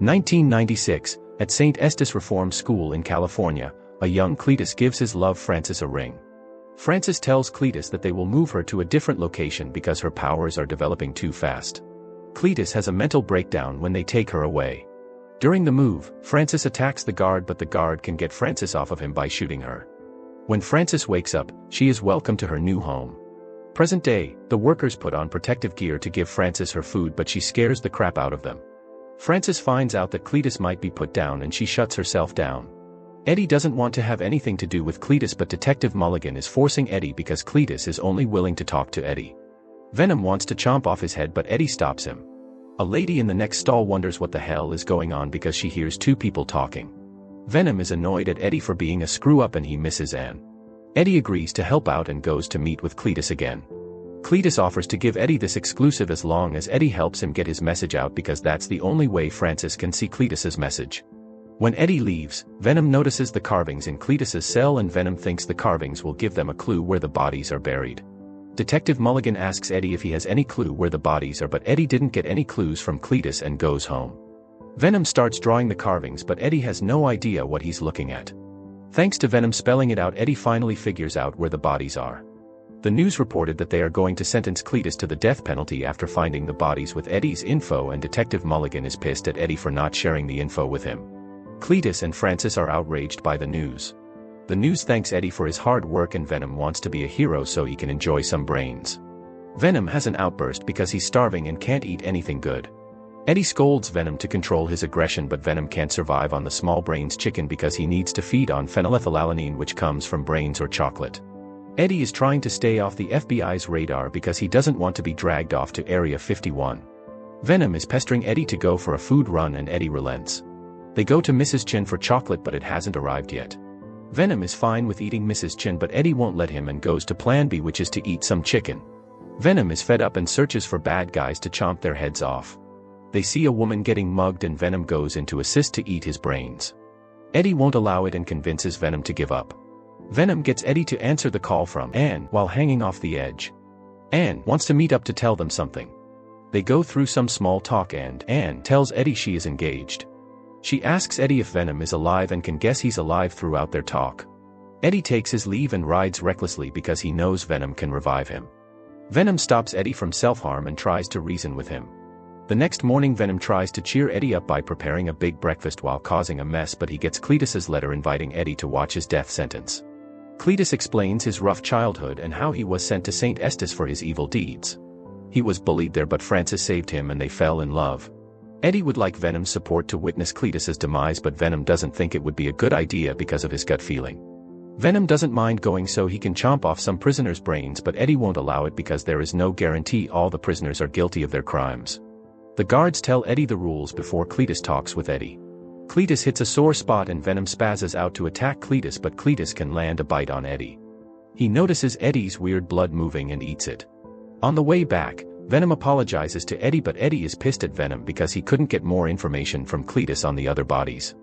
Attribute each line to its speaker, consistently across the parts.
Speaker 1: 1996, at St. Estes Reform School in California, a young Cletus gives his love Frances a ring. Frances tells Cletus that they will move her to a different location because her powers are developing too fast. Cletus has a mental breakdown when they take her away. During the move, Frances attacks the guard, but the guard can get Frances off of him by shooting her. When Frances wakes up, she is welcomed to her new home. Present day, the workers put on protective gear to give Frances her food, but she scares the crap out of them. Frances finds out that Cletus might be put down and she shuts herself down. Eddie doesn't want to have anything to do with Cletus, but Detective Mulligan is forcing Eddie because Cletus is only willing to talk to Eddie. Venom wants to chomp off his head, but Eddie stops him. A lady in the next stall wonders what the hell is going on because she hears two people talking. Venom is annoyed at Eddie for being a screw-up and he misses Anne. Eddie agrees to help out and goes to meet with Cletus again. Cletus offers to give Eddie this exclusive as long as Eddie helps him get his message out, because that's the only way Frances can see Cletus's message. When Eddie leaves, Venom notices the carvings in Cletus's cell and Venom thinks the carvings will give them a clue where the bodies are buried. Detective Mulligan asks Eddie if he has any clue where the bodies are, but Eddie didn't get any clues from Cletus and goes home. Venom starts drawing the carvings, but Eddie has no idea what he's looking at. Thanks to Venom spelling it out, Eddie finally figures out where the bodies are. The news reported that they are going to sentence Cletus to the death penalty after finding the bodies with Eddie's info, and Detective Mulligan is pissed at Eddie for not sharing the info with him. Cletus and Frances are outraged by the news. The news thanks Eddie for his hard work and Venom wants to be a hero so he can enjoy some brains. Venom has an outburst because he's starving and can't eat anything good. Eddie scolds Venom to control his aggression, but Venom can't survive on the small brains chicken because he needs to feed on phenylethylalanine, which comes from brains or chocolate. Eddie is trying to stay off the FBI's radar because he doesn't want to be dragged off to Area 51. Venom is pestering Eddie to go for a food run and Eddie relents. They go to Mrs. Chin for chocolate, but it hasn't arrived yet. Venom is fine with eating Mrs. Chin, but Eddie won't let him and goes to Plan B, which is to eat some chicken. Venom is fed up and searches for bad guys to chomp their heads off. They see a woman getting mugged and Venom goes in to assist to eat his brains. Eddie won't allow it and convinces Venom to give up. Venom gets Eddie to answer the call from Anne while hanging off the edge. Anne wants to meet up to tell them something. They go through some small talk and Anne tells Eddie she is engaged. She asks Eddie if Venom is alive and can guess he's alive throughout their talk. Eddie takes his leave and rides recklessly because he knows Venom can revive him. Venom stops Eddie from self-harm and tries to reason with him. The next morning, Venom tries to cheer Eddie up by preparing a big breakfast while causing a mess, but he gets Cletus's letter inviting Eddie to watch his death sentence. Cletus explains his rough childhood and how he was sent to St. Estes for his evil deeds. He was bullied there, but Frances saved him and they fell in love. Eddie would like Venom's support to witness Cletus's demise, but Venom doesn't think it would be a good idea because of his gut feeling. Venom doesn't mind going so he can chomp off some prisoners' brains, but Eddie won't allow it because there is no guarantee all the prisoners are guilty of their crimes. The guards tell Eddie the rules before Cletus talks with Eddie. Cletus hits a sore spot and Venom spazzes out to attack Cletus, but Cletus can land a bite on Eddie. He notices Eddie's weird blood moving and eats it. On the way back, Venom apologizes to Eddie, but Eddie is pissed at Venom because he couldn't get more information from Cletus on the other bodies.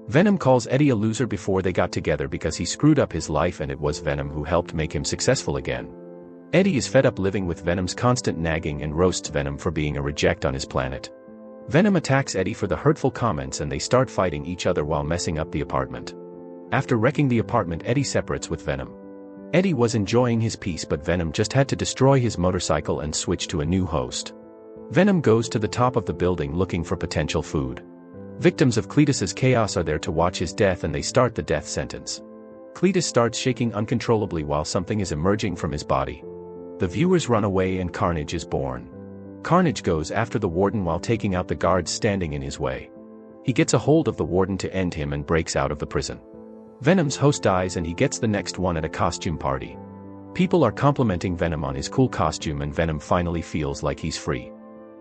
Speaker 1: Venom calls Eddie a loser before they got together because he screwed up his life and it was Venom who helped make him successful again. Eddie is fed up living with Venom's constant nagging and roasts Venom for being a reject on his planet. Venom attacks Eddie for the hurtful comments and they start fighting each other while messing up the apartment. After wrecking the apartment, Eddie separates with Venom. Eddie was enjoying his peace, but Venom just had to destroy his motorcycle and switch to a new host. Venom goes to the top of the building looking for potential food. Victims of Cletus's chaos are there to watch his death and they start the death sentence. Cletus starts shaking uncontrollably while something is emerging from his body. The viewers run away and carnage is born. Carnage goes after the warden while taking out the guards standing in his way. He gets a hold of the warden to end him and breaks out of the prison. Venom's host dies and he gets the next one at a costume party. People are complimenting Venom on his cool costume and Venom finally feels like he's free.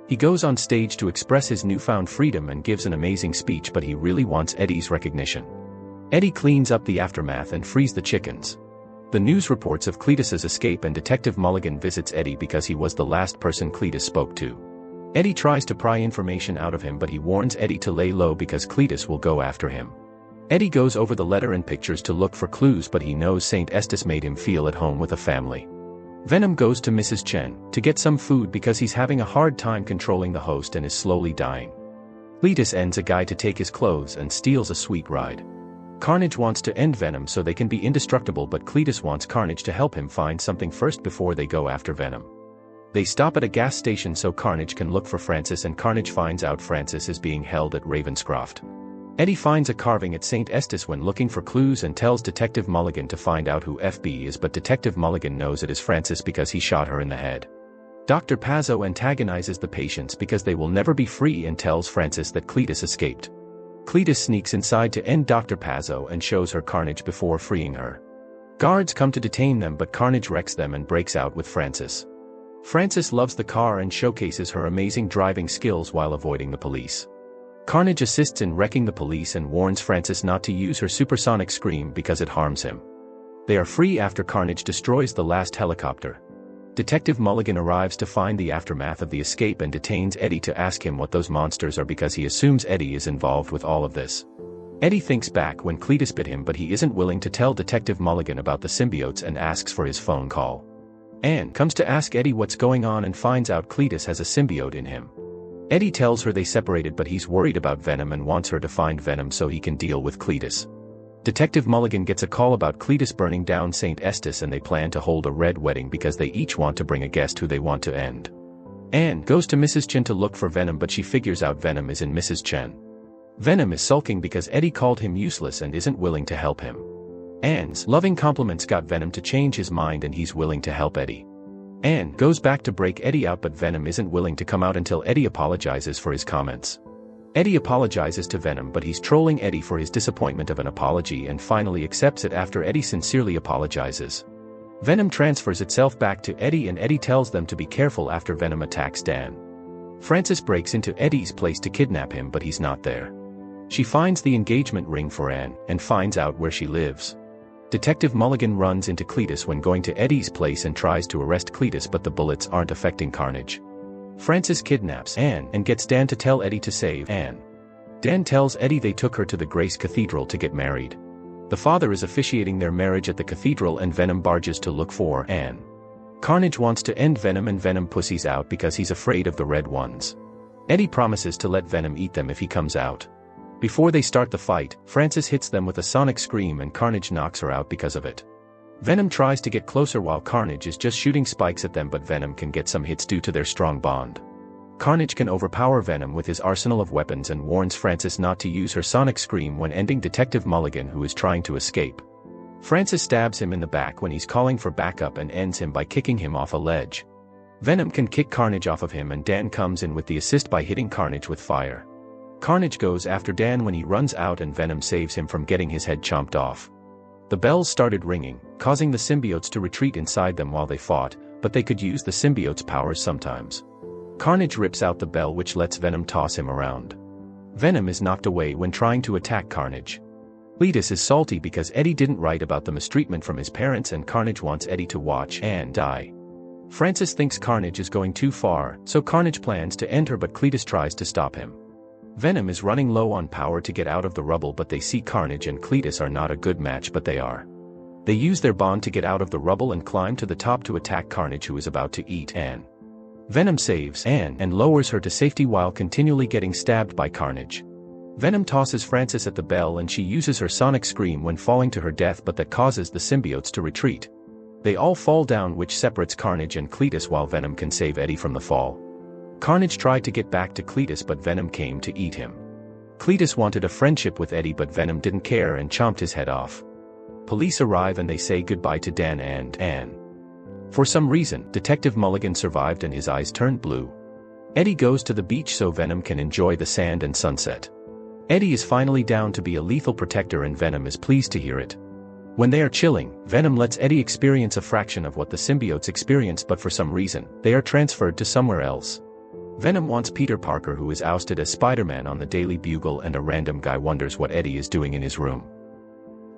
Speaker 1: He goes on stage to express his newfound freedom and gives an amazing speech, but he really wants Eddie's recognition. Eddie cleans up the aftermath and frees the chickens. The news reports of Cletus's escape and Detective Mulligan visits Eddie because he was the last person Cletus spoke to. Eddie tries to pry information out of him, but he warns Eddie to lay low because Cletus will go after him. Eddie goes over the letter and pictures to look for clues, but he knows St. Estes made him feel at home with a family. Venom goes to Mrs. Chen to get some food because he's having a hard time controlling the host and is slowly dying. Cletus ends a guy to take his clothes and steals a sweet ride. Carnage wants to end Venom so they can be indestructible, but Cletus wants Carnage to help him find something first before they go after Venom. They stop at a gas station so Carnage can look for Francis, and Carnage finds out Francis is being held at Ravenscroft. Eddie finds a carving at St. Estes when looking for clues and tells Detective Mulligan to find out who FB is, but Detective Mulligan knows it is Francis because he shot her in the head. Dr. Pazzo antagonizes the patients because they will never be free and tells Francis that Cletus escaped. Cletus sneaks inside to end Dr. Pazzo and shows her Carnage before freeing her. Guards come to detain them, but Carnage wrecks them and breaks out with Francis. Francis loves the car and showcases her amazing driving skills while avoiding the police. Carnage assists in wrecking the police and warns Francis not to use her supersonic scream because it harms him. They are free after Carnage destroys the last helicopter. Detective Mulligan arrives to find the aftermath of the escape and detains Eddie to ask him what those monsters are because he assumes Eddie is involved with all of this. Eddie thinks back when Cletus bit him, but he isn't willing to tell Detective Mulligan about the symbiotes and asks for his phone call. Anne comes to ask Eddie what's going on and finds out Cletus has a symbiote in him. Eddie tells her they separated, but he's worried about Venom and wants her to find Venom so he can deal with Cletus. Detective Mulligan gets a call about Cletus burning down St. Estes, and they plan to hold a red wedding because they each want to bring a guest who they want to end. Anne goes to Mrs. Chen to look for Venom, but she figures out Venom is in Mrs. Chen. Venom is sulking because Eddie called him useless and isn't willing to help him. Anne's loving compliments got Venom to change his mind and he's willing to help Eddie. Anne goes back to break Eddie out, but Venom isn't willing to come out until Eddie apologizes for his comments. Eddie apologizes to Venom, but he's trolling Eddie for his disappointment of an apology and finally accepts it after Eddie sincerely apologizes. Venom transfers itself back to Eddie and Eddie tells them to be careful after Venom attacks Dan. Francis breaks into Eddie's place to kidnap him, but he's not there. She finds the engagement ring for Anne and finds out where she lives. Detective Mulligan runs into Cletus when going to Eddie's place and tries to arrest Cletus, but the bullets aren't affecting Carnage. Francis kidnaps Anne and gets Dan to tell Eddie to save Anne. Dan tells Eddie they took her to the Grace Cathedral to get married. The father is officiating their marriage at the cathedral and Venom barges to look for Anne. Carnage wants to end Venom and Venom pussies out because he's afraid of the red ones. Eddie promises to let Venom eat them if he comes out. Before they start the fight, Francis hits them with a sonic scream and Carnage knocks her out because of it. Venom tries to get closer while Carnage is just shooting spikes at them, but Venom can get some hits due to their strong bond. Carnage can overpower Venom with his arsenal of weapons and warns Francis not to use her sonic scream when ending Detective Mulligan, who is trying to escape. Francis stabs him in the back when he's calling for backup and ends him by kicking him off a ledge. Venom can kick Carnage off of him and Dan comes in with the assist by hitting Carnage with fire. Carnage goes after Dan when he runs out and Venom saves him from getting his head chomped off. The bells started ringing, causing the symbiotes to retreat inside them while they fought, but they could use the symbiotes' powers sometimes. Carnage rips out the bell, which lets Venom toss him around. Venom is knocked away when trying to attack Carnage. Cletus is salty because Eddie didn't write about the mistreatment from his parents and Carnage wants Eddie to watch Anne die. Francis thinks Carnage is going too far, so Carnage plans to end her, but Cletus tries to stop him. Venom is running low on power to get out of the rubble, but they see Carnage and Cletus are not a good match, but they are. They use their bond to get out of the rubble and climb to the top to attack Carnage, who is about to eat Anne. Venom saves Anne and lowers her to safety while continually getting stabbed by Carnage. Venom tosses Francis at the bell and she uses her sonic scream when falling to her death, but that causes the symbiotes to retreat. They all fall down, which separates Carnage and Cletus while Venom can save Eddie from the fall. Carnage tried to get back to Cletus, but Venom came to eat him. Cletus wanted a friendship with Eddie, but Venom didn't care and chomped his head off. Police arrive and they say goodbye to Dan and Anne. For some reason, Detective Mulligan survived and his eyes turned blue. Eddie goes to the beach so Venom can enjoy the sand and sunset. Eddie is finally down to be a lethal protector and Venom is pleased to hear it. When they are chilling, Venom lets Eddie experience a fraction of what the symbiotes experience, but for some reason, they are transferred to somewhere else. Venom wants Peter Parker, who is ousted as Spider-Man, on the Daily Bugle, and a random guy wonders what Eddie is doing in his room.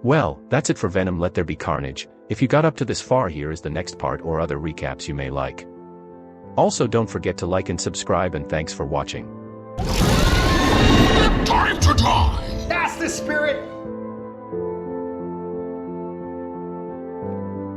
Speaker 1: Well, that's it for Venom Let There Be Carnage. If you got up to this far, here is the next part or other recaps you may like. Also, don't forget to like and subscribe, and thanks for watching.
Speaker 2: Time to die! That's the spirit!